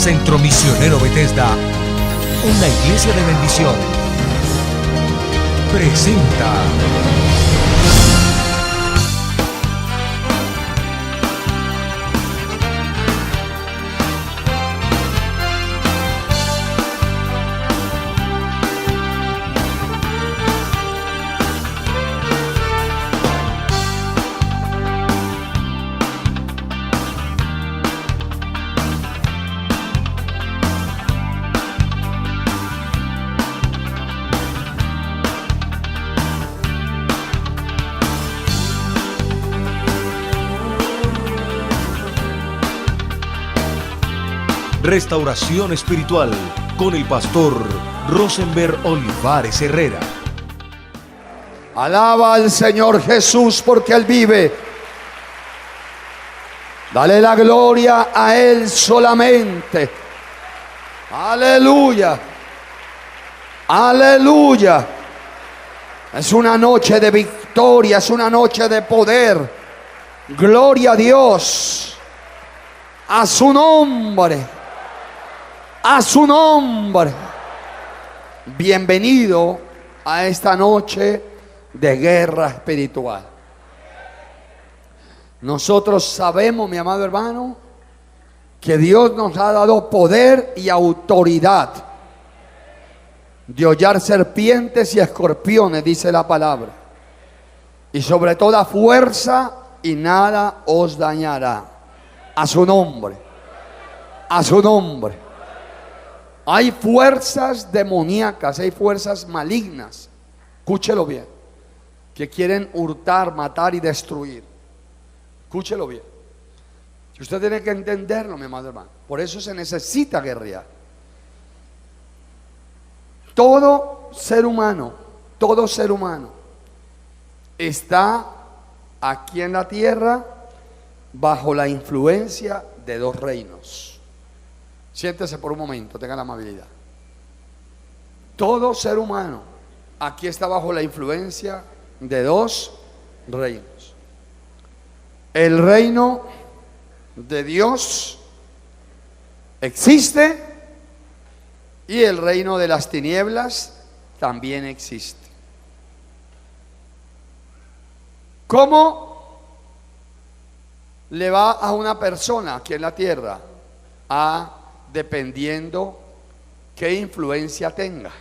Centro Misionero Bethesda, una iglesia de bendición, presenta Restauración Espiritual con el pastor Rosenberg Olivares Herrera. Alaba al Señor Jesús porque Él vive. Dale la gloria a Él solamente. Aleluya. Aleluya. Es una noche de victoria, es una noche de poder. Gloria a Dios. A su nombre. A su nombre. Bienvenido a esta noche de guerra espiritual. Nosotros sabemos, mi amado hermano, que Dios nos ha dado poder y autoridad de hollar serpientes y escorpiones, dice la palabra, y sobre toda fuerza, y nada os dañará. A su nombre. A su nombre. Hay fuerzas demoníacas, hay fuerzas malignas, escúchelo bien, que quieren hurtar, matar y destruir. Escúchelo bien. Si usted tiene que entenderlo, mi amado hermano, por eso se necesita guerrear. Todo ser humano está aquí en la tierra bajo la influencia de dos reinos. Siéntese por un momento, tenga la amabilidad. Todo ser humano aquí está bajo la influencia de dos reinos. El reino de Dios existe y el reino de las tinieblas también existe. ¿Cómo le va a una persona aquí en la tierra? Dependiendo qué influencia tenga.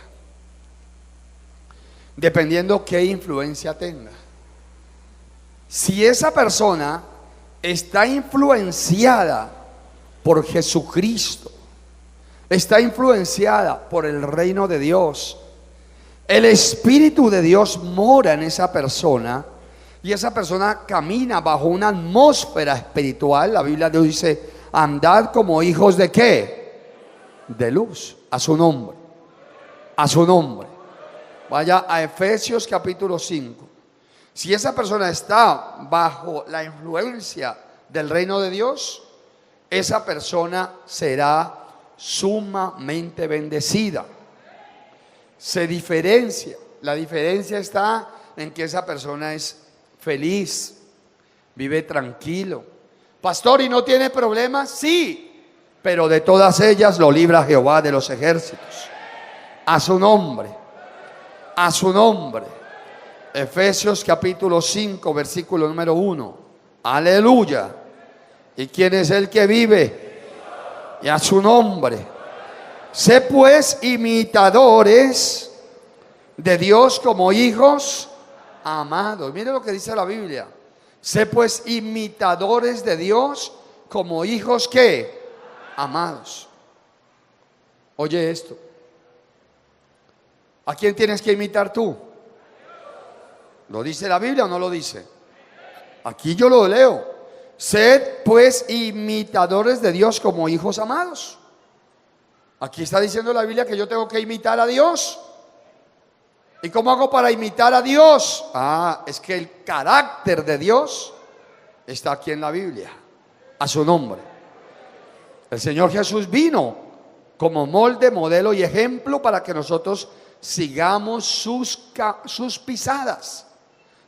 Dependiendo qué influencia tenga. Si esa persona está influenciada por Jesucristo, está influenciada por el reino de Dios, el Espíritu de Dios mora en esa persona y esa persona camina bajo una atmósfera espiritual. La Biblia dice: andad como hijos de ¿qué? De luz. A su nombre. A su nombre. Vaya a Efesios capítulo 5. Si esa persona está bajo la influencia del reino de Dios, esa persona será sumamente bendecida. Se diferencia. La diferencia está en que esa persona es feliz, vive tranquilo. Pastor, ¿y no tiene problemas? Sí, pero de todas ellas lo libra Jehová de los ejércitos. A su nombre. A su nombre. Efesios capítulo 5, versículo número 1. Aleluya. ¿Y quién es el que vive? Y a su nombre. Sé pues imitadores de Dios como hijos amados. Mire lo que dice la Biblia. Sé pues imitadores de Dios como hijos ¿qué? Amados. Oye esto. ¿A quién tienes que imitar tú? ¿Lo dice la Biblia o no lo dice? Aquí yo lo leo. Sed pues imitadores de Dios como hijos amados. Aquí está diciendo la Biblia que yo tengo que imitar a Dios. ¿Y cómo hago para imitar a Dios? Es que el carácter de Dios está aquí en la Biblia. A su nombre. El Señor Jesús vino como molde, modelo y ejemplo para que nosotros sigamos sus pisadas,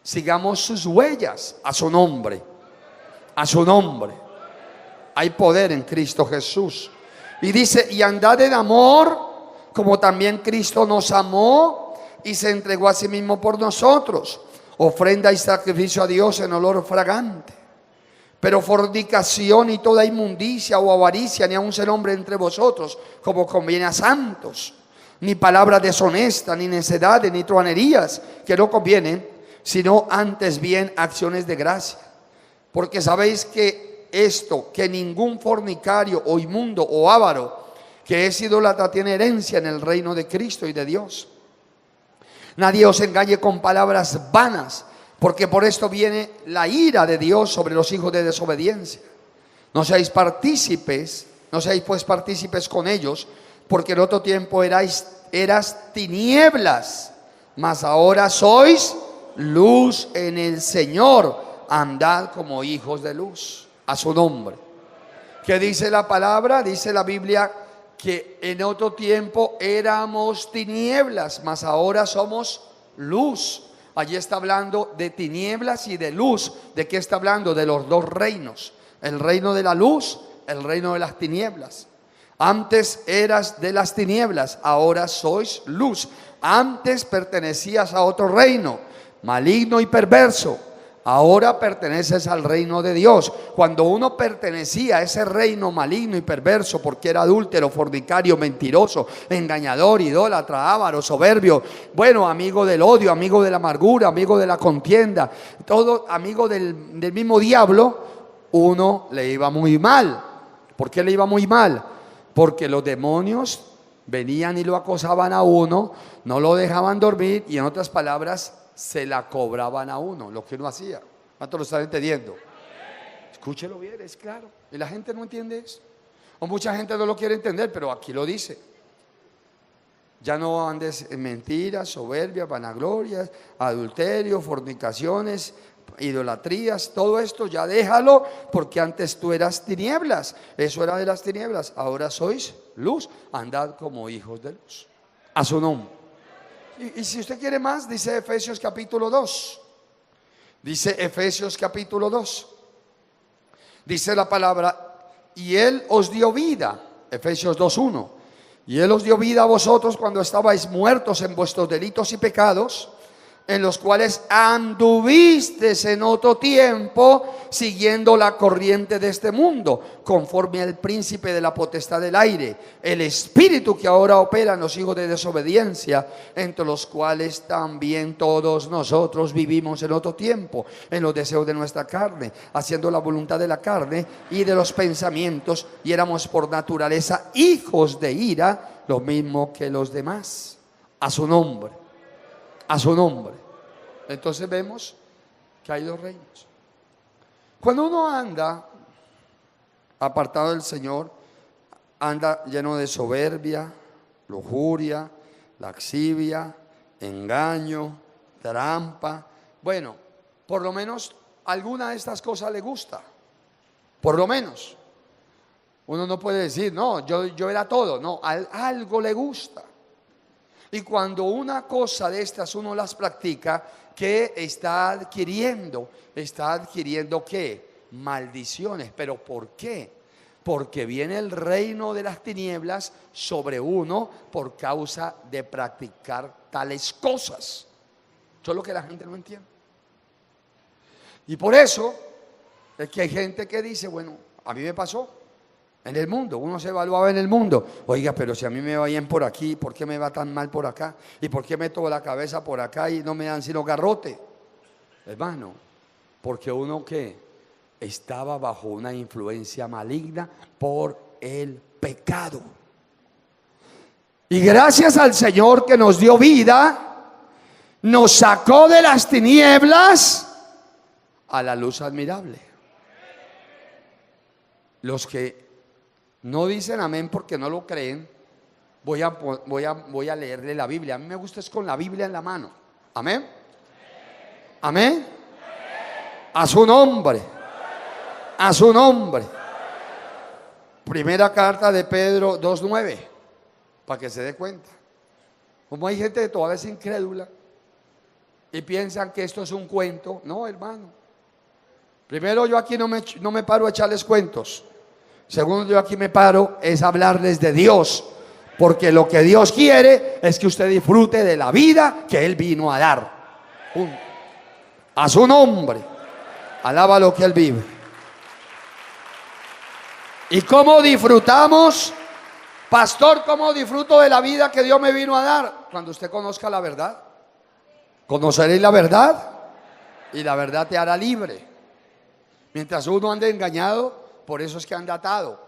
sigamos sus huellas. A su nombre. A su nombre. Hay poder en Cristo Jesús. Y dice, y andad en amor, como también Cristo nos amó y se entregó a sí mismo por nosotros, ofrenda y sacrificio a Dios en olor fragante. Pero fornicación y toda inmundicia o avaricia ni aun se nombre entre vosotros, como conviene a santos, ni palabras deshonestas, ni necedades, ni truhanerías, que no convienen, sino antes bien acciones de gracia. Porque sabéis que esto, que ningún fornicario o inmundo o avaro, que es idólatra, tiene herencia en el reino de Cristo y de Dios. Nadie os engañe con palabras vanas, porque por esto viene la ira de Dios sobre los hijos de desobediencia. No seáis pues partícipes con ellos, porque en otro tiempo eras tinieblas, mas ahora sois luz en el Señor. Andad como hijos de luz. A su nombre. ¿Qué dice la palabra? Dice la Biblia que en otro tiempo éramos tinieblas, mas ahora somos luz. Allí está hablando de tinieblas y de luz. ¿De qué está hablando? De los dos reinos. El reino de la luz, el reino de las tinieblas. Antes eras de las tinieblas, ahora sois luz. Antes pertenecías a otro reino, maligno y perverso. Ahora perteneces al reino de Dios. Cuando uno pertenecía a ese reino maligno y perverso, porque era adúltero, fornicario, mentiroso, engañador, idólatra, avaro, soberbio, bueno, amigo del odio, amigo de la amargura, amigo de la contienda, todo amigo del mismo diablo, uno le iba muy mal. ¿Por qué le iba muy mal? Porque los demonios venían y lo acosaban a uno, no lo dejaban dormir y, en otras palabras, se la cobraban a uno, lo que uno hacía. ¿Cuánto lo están entendiendo? Escúchelo bien, es claro. Y la gente no entiende eso. O mucha gente no lo quiere entender, pero aquí lo dice. Ya no andes en mentiras, soberbias, vanaglorias, adulterio, fornicaciones, idolatrías, todo esto ya déjalo, porque antes tú eras tinieblas. Eso era de las tinieblas, ahora sois luz. Andad como hijos de luz. A su nombre. Y si usted quiere más, dice Efesios capítulo 2. Dice Efesios capítulo 2. Dice la palabra, y Él os dio vida. Efesios 2:1. Y Él os dio vida a vosotros cuando estabais muertos en vuestros delitos y pecados, en los cuales anduvisteis en otro tiempo, siguiendo la corriente de este mundo, conforme al príncipe de la potestad del aire, el espíritu que ahora opera en los hijos de desobediencia, entre los cuales también todos nosotros vivimos en otro tiempo, en los deseos de nuestra carne, haciendo la voluntad de la carne y de los pensamientos, y éramos por naturaleza hijos de ira, lo mismo que los demás. A su nombre. A su nombre. Entonces vemos que hay dos reinos. Cuando uno anda apartado del Señor, anda lleno de soberbia, lujuria, laxivia, engaño, trampa. Bueno, por lo menos alguna de estas cosas le gusta. Por lo menos. Uno no puede decir, no, yo era todo. No, algo le gusta. Y cuando una cosa de estas uno las practica, ¿qué está adquiriendo? Está adquiriendo ¿qué? Maldiciones. ¿Pero por qué? Porque viene el reino de las tinieblas sobre uno por causa de practicar tales cosas. Eso es lo que la gente no entiende. Y por eso es que hay gente que dice, bueno, a mí me pasó. En el mundo, uno se evaluaba en el mundo. Oiga, pero si a mí me va bien por aquí, ¿por qué me va tan mal por acá? ¿Y por qué meto la cabeza por acá y no me dan sino garrote? Hermano, porque uno que estaba bajo una influencia maligna por el pecado. Y gracias al Señor que nos dio vida, nos sacó de las tinieblas a la luz admirable. Los que no dicen amén porque no lo creen, voy a leerle la Biblia. A mí me gusta es con la Biblia en la mano. Amén. Amén. A su nombre. A su nombre. Primera carta de Pedro 2:9, para que se dé cuenta. Como hay gente que todavía es incrédula y piensan que esto es un cuento. No, hermano. Primero, yo aquí no me paro a echarles cuentos. Segundo, yo aquí me paro es hablarles de Dios, porque lo que Dios quiere es que usted disfrute de la vida que Él vino a dar. Punto. A su nombre, alaba lo que Él vive. ¿Y cómo disfrutamos? Pastor, ¿cómo disfruto de la vida que Dios me vino a dar? Cuando usted conozca la verdad. Conoceréis la verdad y la verdad te hará libre. Mientras uno ande engañado, por eso es que anda atado,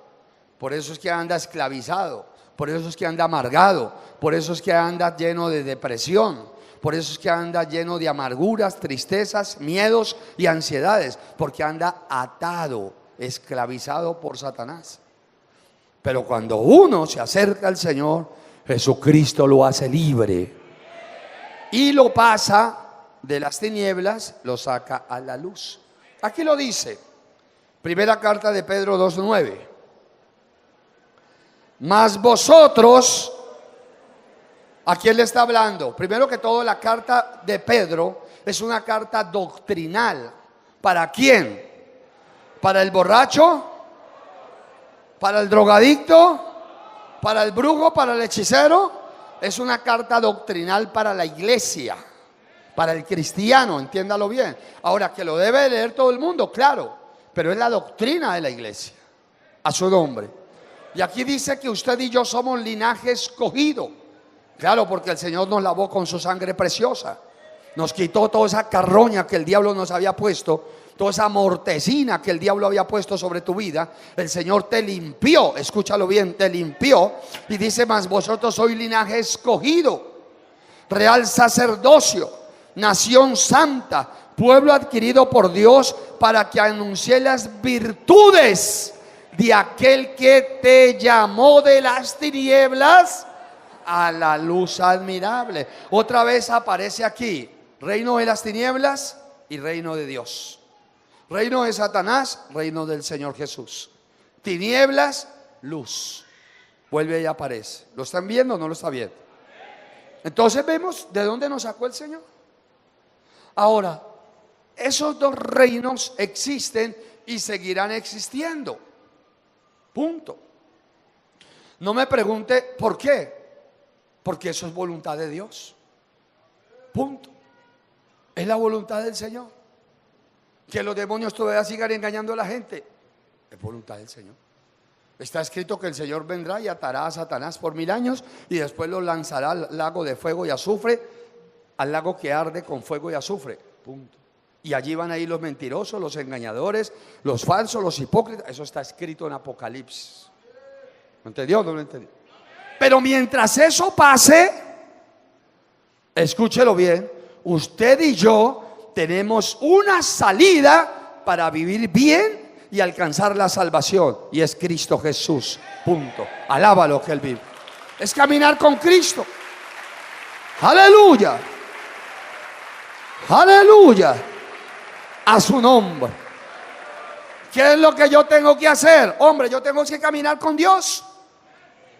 por eso es que anda esclavizado, por eso es que anda amargado, por eso es que anda lleno de depresión, por eso es que anda lleno de amarguras, tristezas, miedos y ansiedades, porque anda atado, esclavizado por Satanás. Pero cuando uno se acerca al Señor, Jesucristo lo hace libre y lo pasa de las tinieblas, lo saca a la luz. Aquí lo dice, primera carta de Pedro 2:9. Mas vosotros, ¿a quién le está hablando? Primero que todo, la carta de Pedro es una carta doctrinal. ¿Para quién? ¿Para el borracho? ¿Para el drogadicto? ¿Para el brujo? ¿Para el hechicero? Es una carta doctrinal para la iglesia, para el cristiano, entiéndalo bien. Ahora, que lo debe leer todo el mundo, claro, pero es la doctrina de la iglesia, a su nombre. Y aquí dice que usted y yo somos linaje escogido. Claro, porque el Señor nos lavó con su sangre preciosa. Nos quitó toda esa carroña que el diablo nos había puesto, toda esa mortecina que el diablo había puesto sobre tu vida. El Señor te limpió, escúchalo bien, te limpió. Y dice, mas vosotros sois linaje escogido, real sacerdocio, nación santa, pueblo adquirido por Dios, para que anuncie las virtudes de aquel que te llamó de las tinieblas a la luz admirable. Otra vez aparece aquí reino de las tinieblas y reino de Dios. Reino de Satanás, reino del Señor Jesús. Tinieblas, luz. Vuelve y aparece. ¿Lo están viendo o no lo está viendo? Entonces vemos de dónde nos sacó el Señor. Ahora, esos dos reinos existen y seguirán existiendo. Punto. No me pregunte por qué. Porque eso es voluntad de Dios. Punto. Es la voluntad del Señor. Que los demonios todavía sigan engañando a la gente, es voluntad del Señor. Está escrito que el Señor vendrá y atará a Satanás por 1000 años y después lo lanzará al lago de fuego y azufre, al lago que arde con fuego y azufre. Punto. Y allí van a ir los mentirosos, los engañadores, los falsos, los hipócritas. Eso está escrito en Apocalipsis. ¿Lo entendió o no lo entendió? Pero mientras eso pase, escúchelo bien, usted y yo tenemos una salida para vivir bien y alcanzar la salvación, y es Cristo Jesús. Punto. Alábalo que Él vive. Es caminar con Cristo. Aleluya. Aleluya. A su nombre. ¿Qué es lo que yo tengo que hacer? Hombre, yo tengo que caminar con Dios.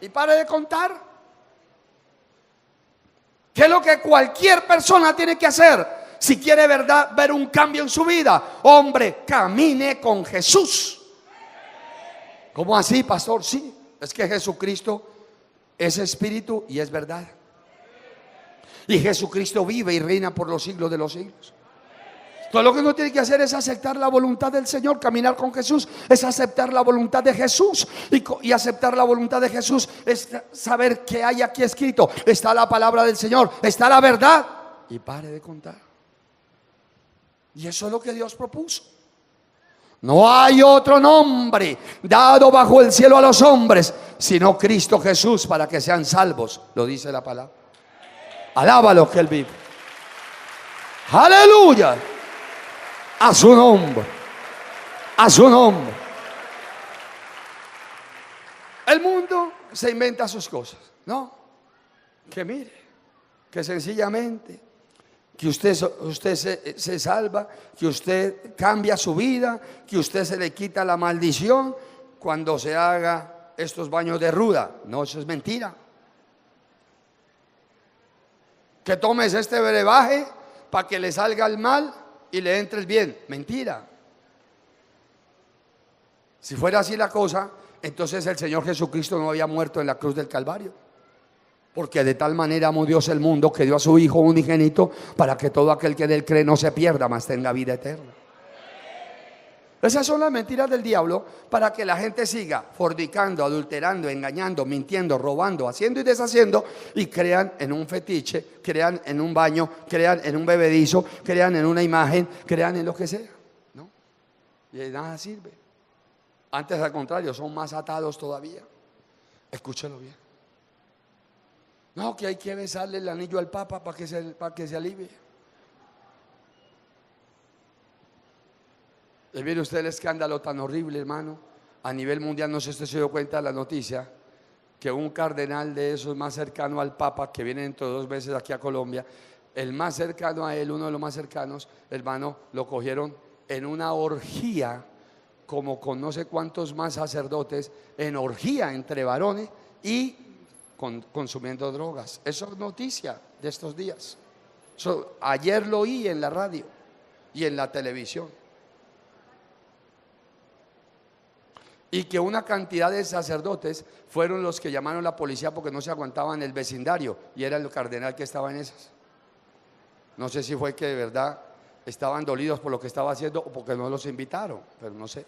Y pare de contar. ¿Qué es lo que cualquier persona tiene que hacer si quiere verdad ver un cambio en su vida? Hombre, camine con Jesús. ¿Cómo así, pastor? Sí, es que Jesucristo es espíritu y es verdad. Y Jesucristo vive y reina por los siglos de los siglos. Todo lo que uno tiene que hacer es aceptar la voluntad del Señor. Caminar con Jesús es aceptar la voluntad de Jesús. Y aceptar la voluntad de Jesús es saber que hay aquí escrito. Está la palabra del Señor, está la verdad. Y pare de contar. Y eso es lo que Dios propuso. No hay otro nombre dado bajo el cielo a los hombres, sino Cristo Jesús, para que sean salvos. Lo dice la palabra. Alábalo que Él vive. Aleluya. A su nombre. A su nombre. El mundo se inventa sus cosas, ¿no? Que mire, que sencillamente, que usted se salva, que usted cambia su vida, que usted se le quita la maldición cuando se haga estos baños de ruda. No, eso es mentira. Que tomes este brebaje para que le salga el mal y le entre el bien. Mentira. Si fuera así la cosa, entonces el Señor Jesucristo no había muerto en la cruz del Calvario. Porque de tal manera amó Dios el mundo que dio a su Hijo unigénito para que todo aquel que en él cree no se pierda, mas tenga vida eterna. Esas son las mentiras del diablo para que la gente siga fornicando, adulterando, engañando, mintiendo, robando, haciendo y deshaciendo, y crean en un fetiche, crean en un baño, crean en un bebedizo, crean en una imagen, crean en lo que sea, ¿no? Y de nada sirve. Antes, al contrario, son más atados todavía. Escúchelo bien. No, que hay que besarle el anillo al Papa para que se alivie. Y mire usted el escándalo tan horrible, hermano. A nivel mundial, no sé si usted se dio cuenta de la noticia, que un cardenal de esos más cercano al Papa, que viene dentro de 2 meses aquí a Colombia, el más cercano a él, uno de los más cercanos, hermano, lo cogieron en una orgía, como con no sé cuántos más sacerdotes, en orgía entre varones y consumiendo drogas. Eso es noticia de estos días. Ayer lo oí en la radio y en la televisión. Y que una cantidad de sacerdotes fueron los que llamaron a la policía porque no se aguantaban el vecindario, y era el cardenal que estaba en esas. No sé si fue que de verdad estaban dolidos por lo que estaba haciendo o porque no los invitaron, pero no sé.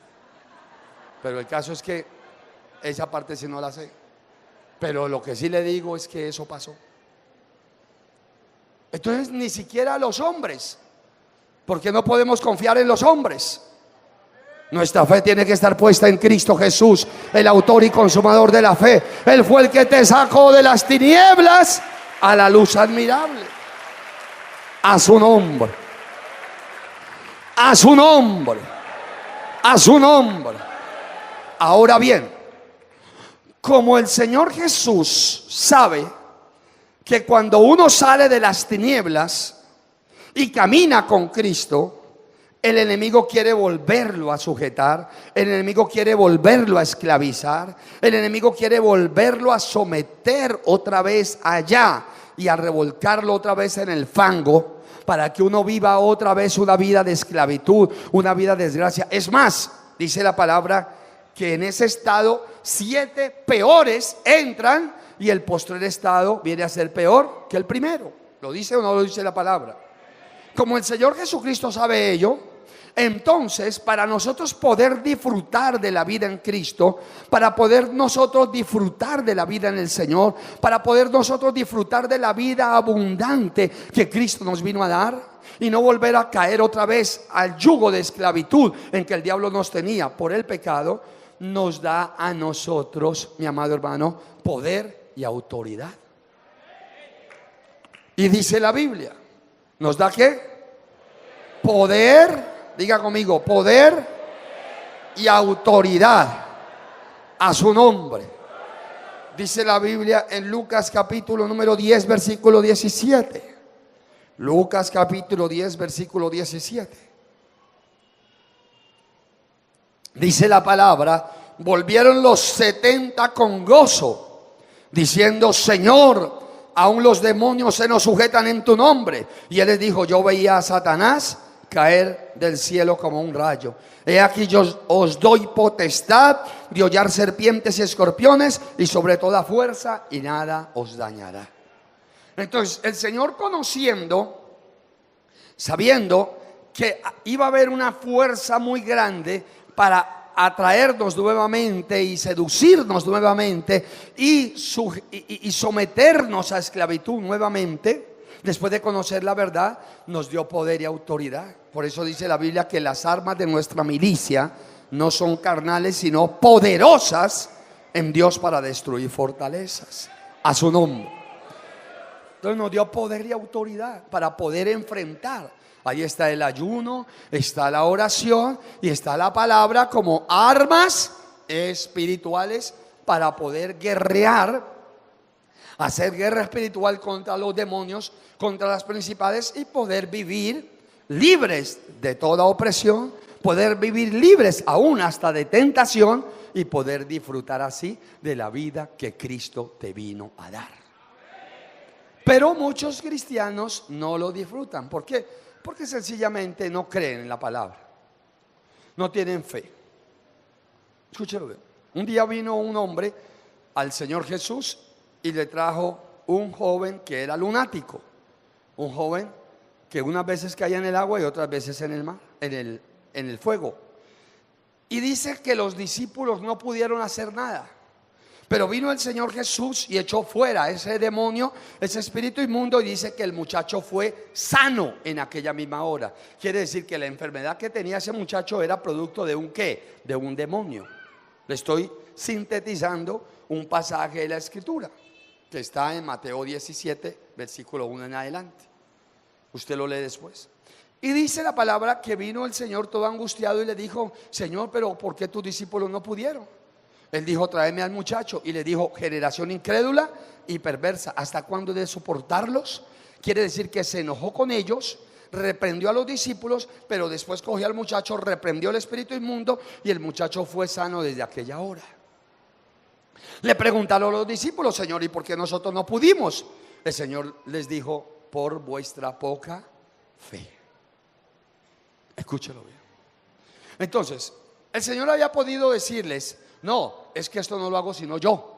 Pero el caso es que esa parte sí no la sé. Pero lo que sí le digo es que eso pasó. Entonces ni siquiera los hombres, porque no podemos confiar en los hombres. Nuestra fe tiene que estar puesta en Cristo Jesús, el autor y consumador de la fe. Él fue el que te sacó de las tinieblas a la luz admirable. A su nombre. A su nombre. A su nombre. Ahora bien, como el Señor Jesús sabe que cuando uno sale de las tinieblas y camina con Cristo, el enemigo quiere volverlo a sujetar, el enemigo quiere volverlo a esclavizar, el enemigo quiere volverlo a someter otra vez allá y a revolcarlo otra vez en el fango para que uno viva otra vez una vida de esclavitud, una vida de desgracia. Es más, dice la palabra que en ese estado 7 peores entran y el postrer estado viene a ser peor que el primero. ¿Lo dice o no lo dice la palabra? Como el Señor Jesucristo sabe ello, entonces para nosotros poder disfrutar de la vida en Cristo, para poder nosotros disfrutar de la vida en el Señor, para poder nosotros disfrutar de la vida abundante que Cristo nos vino a dar y no volver a caer otra vez al yugo de esclavitud en que el diablo nos tenía por el pecado, nos da a nosotros, mi amado hermano, poder y autoridad. Y dice la Biblia, ¿nos da qué? Poder. Diga conmigo, poder y autoridad a su nombre. Dice la Biblia en Lucas capítulo número 10, versículo 17. Lucas capítulo 10, versículo 17. Dice la palabra, volvieron los 70 con gozo, diciendo, Señor, aún los demonios se nos sujetan en tu nombre. Y él les dijo, yo veía a Satanás caer del cielo como un rayo. He aquí yo os doy potestad de hollar serpientes y escorpiones y sobre toda fuerza, y nada os dañará. Entonces el Señor, conociendo, sabiendo que iba a haber una fuerza muy grande para atraernos nuevamente y seducirnos nuevamente y someternos a esclavitud nuevamente, después de conocer la verdad, nos dio poder y autoridad. Por eso dice la Biblia que las armas de nuestra milicia no son carnales, sino poderosas en Dios para destruir fortalezas. A su nombre. Entonces nos dio poder y autoridad para poder enfrentar. Ahí está el ayuno, está la oración y está la palabra como armas espirituales para poder guerrear, hacer guerra espiritual contra los demonios, contra las principales, y poder vivir libres de toda opresión, poder vivir libres aún hasta de tentación y poder disfrutar así de la vida que Cristo te vino a dar. Pero muchos cristianos no lo disfrutan. ¿Por qué? Porque sencillamente no creen en la palabra, no tienen fe. Escúchelo bien. Un día vino un hombre al Señor Jesús y le trajo un joven que era lunático, un joven que unas veces caía en el agua y otras veces en el mar, en el fuego. Y dice que los discípulos no pudieron hacer nada, pero vino el Señor Jesús y echó fuera ese demonio, ese espíritu inmundo, y dice que el muchacho fue sano en aquella misma hora. Quiere decir que la enfermedad que tenía ese muchacho era producto de un ¿qué? De un demonio. Le estoy sintetizando un pasaje de la Escritura que está en Mateo 17, versículo 1 en adelante. Usted lo lee después. Y dice la palabra que vino el Señor todo angustiado y le dijo: Señor, pero ¿por qué tus discípulos no pudieron? Él dijo: tráeme al muchacho. Y le dijo: generación incrédula y perversa, ¿hasta cuándo he de soportarlos? Quiere decir que se enojó con ellos, reprendió a los discípulos, pero después cogió al muchacho, reprendió el espíritu inmundo y el muchacho fue sano desde aquella hora. Le preguntaron a los discípulos: Señor, ¿y por qué nosotros no pudimos? El Señor les dijo: por vuestra poca fe. Escúchelo bien. Entonces, el Señor había podido decirles: no, es que esto no lo hago sino yo.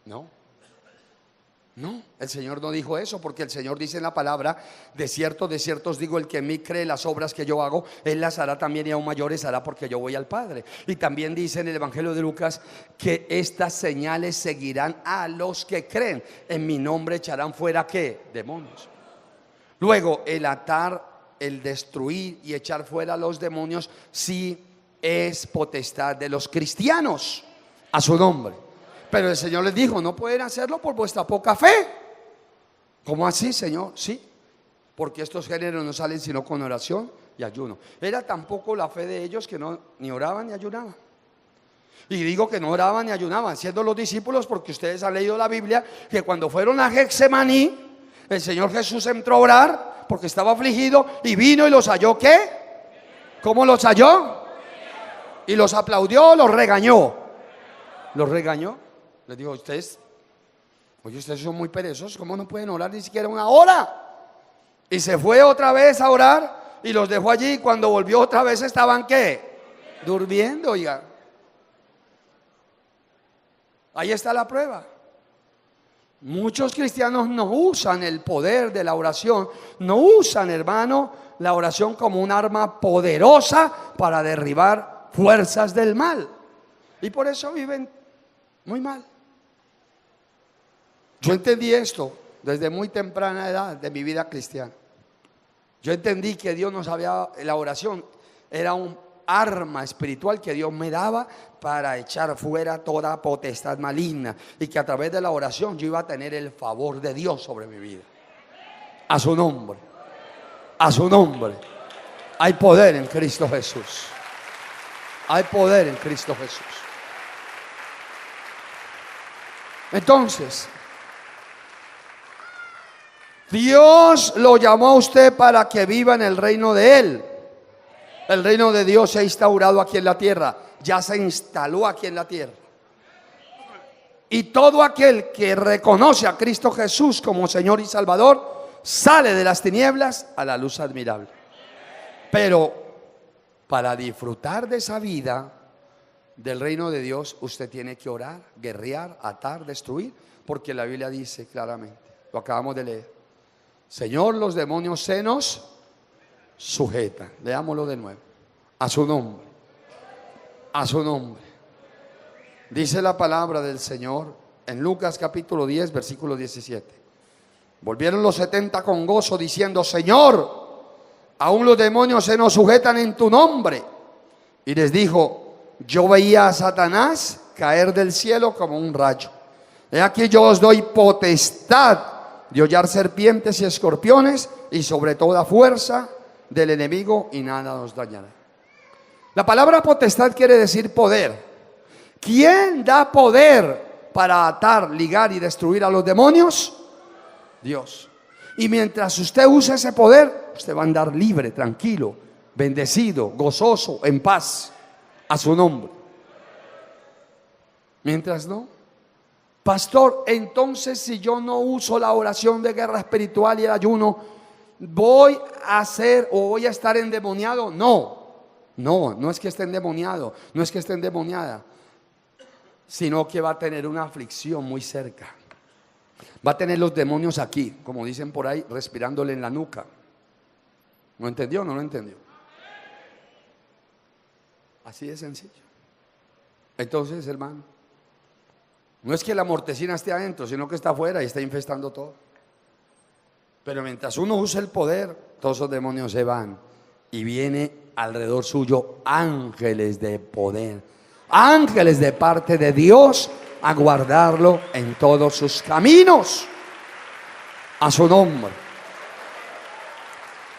No, el Señor no dijo eso, porque el Señor dice en la palabra: de cierto os digo, el que en mí cree, las obras que yo hago, Él las hará también, y aún mayores hará, porque yo voy al Padre. Y también dice en el Evangelio de Lucas que estas señales seguirán a los que creen. En mi nombre echarán fuera ¿qué? Demonios. Luego, el atar, el destruir y echar fuera a los demonios sí es potestad de los cristianos, a su nombre. Pero el Señor les dijo: no pueden hacerlo por vuestra poca fe. ¿Cómo así, Señor? Sí, porque estos géneros no salen sino con oración y ayuno. Era tampoco la fe de ellos que no ni oraban ni ayunaban. Y digo que no oraban ni ayunaban, siendo los discípulos, porque ustedes han leído la Biblia, que cuando fueron a Getsemaní, el Señor Jesús entró a orar porque estaba afligido y vino y los halló. ¿Qué? ¿Cómo los halló? Y los aplaudió, los regañó. Los regañó. Les dijo: ustedes son muy perezosos, ¿cómo no pueden orar ni siquiera una hora? Y se fue otra vez a orar y los dejó allí. Y cuando volvió otra vez estaban ¿qué? Durmiendo, oiga. Ahí está la prueba. Muchos cristianos no usan el poder de la oración, no usan, hermano, la oración como un arma poderosa para derribar fuerzas del mal. Y por eso viven muy mal. Yo entendí esto desde muy temprana edad de mi vida cristiana. Yo entendí que Dios nos había, la oración era un arma espiritual que Dios me daba para echar fuera toda potestad maligna, y que a través de la oración yo iba a tener el favor de Dios sobre mi vida. A su nombre, a su nombre. Hay poder en Cristo Jesús. Hay poder en Cristo Jesús. Entonces, Dios lo llamó a usted para que viva en el reino de Él. El reino de Dios se ha instaurado aquí en la tierra, ya se instaló aquí en la tierra. Y todo aquel que reconoce a Cristo Jesús como Señor y Salvador sale de las tinieblas a la luz admirable. Pero para disfrutar de esa vida del reino de Dios, usted tiene que orar, guerrear, atar, destruir, porque la Biblia dice claramente, lo acabamos de leer: Señor, los demonios se nos sujetan. Leámoslo de nuevo. A su nombre. A su nombre. Dice la palabra del Señor en Lucas capítulo 10, versículo 17. Volvieron los 70 con gozo diciendo: Señor, aún los demonios se nos sujetan en tu nombre. Y les dijo: yo veía a Satanás caer del cielo como un rayo. He aquí yo os doy potestad de hollar serpientes y escorpiones y sobre toda fuerza del enemigo, y nada os dañará. La palabra potestad quiere decir poder. ¿Quién da poder para atar, ligar y destruir a los demonios? Dios. Y mientras usted use ese poder, usted va a andar libre, tranquilo, bendecido, gozoso, en paz, a su nombre. Mientras no, pastor, entonces si yo no uso la oración de guerra espiritual y el ayuno, ¿voy a ser o voy a estar endemoniado? No es que esté endemoniado, no es que esté endemoniada. sino que va a tener una aflicción muy cerca. Va a tener los demonios aquí, como dicen por ahí, respirándole en la nuca. ¿No entendió o no lo entendió? Así de sencillo. Entonces, hermano, no es que la mortecina esté adentro, sino que está afuera y está infestando todo. Pero mientras uno usa el poder, todos esos demonios se van y viene alrededor suyo ángeles de poder, ángeles de parte de Dios a guardarlo en todos sus caminos. A su nombre.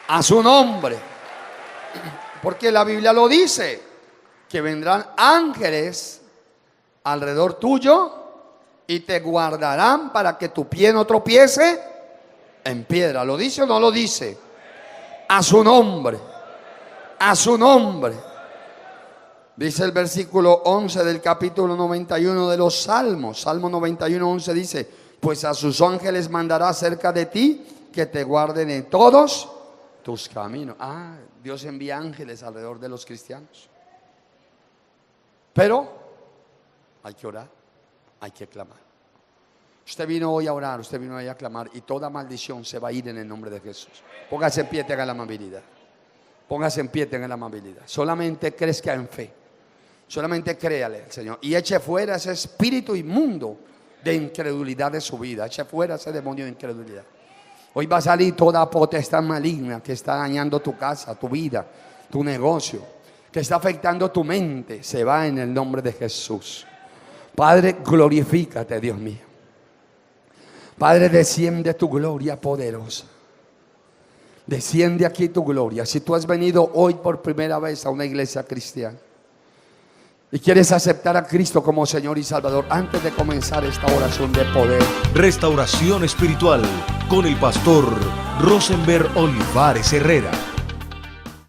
A su nombre. Porque la Biblia lo dice, que vendrán ángeles alrededor tuyo y te guardarán para que tu pie no tropiece en piedra. ¿Lo dice o no lo dice? A su nombre. A su nombre. Dice el versículo 11 del capítulo 91 de los Salmos. Salmo 91, 11 dice: pues a sus ángeles mandará cerca de ti que te guarden en todos tus caminos. Dios envía ángeles alrededor de los cristianos. Pero hay que orar, hay que clamar. Usted vino hoy a orar, usted vino hoy a clamar, y toda maldición se va a ir en el nombre de Jesús. Póngase en pie, tenga la amabilidad. Póngase en pie, tenga la amabilidad. Solamente crezca en fe. Solamente créale al Señor y eche fuera ese espíritu inmundo de incredulidad de su vida. Eche fuera ese demonio de incredulidad. Hoy va a salir toda potestad maligna que está dañando tu casa, tu vida, tu negocio, que está afectando tu mente. Se va en el nombre de Jesús. Padre, glorifícate, Dios mío. Padre, desciende tu gloria poderosa. Desciende aquí tu gloria. Si tú has venido hoy por primera vez a una iglesia cristiana y quieres aceptar a Cristo como Señor y Salvador, antes de comenzar esta oración de poder, Restauración Espiritual con el pastor Rosenberg Olivares Herrera.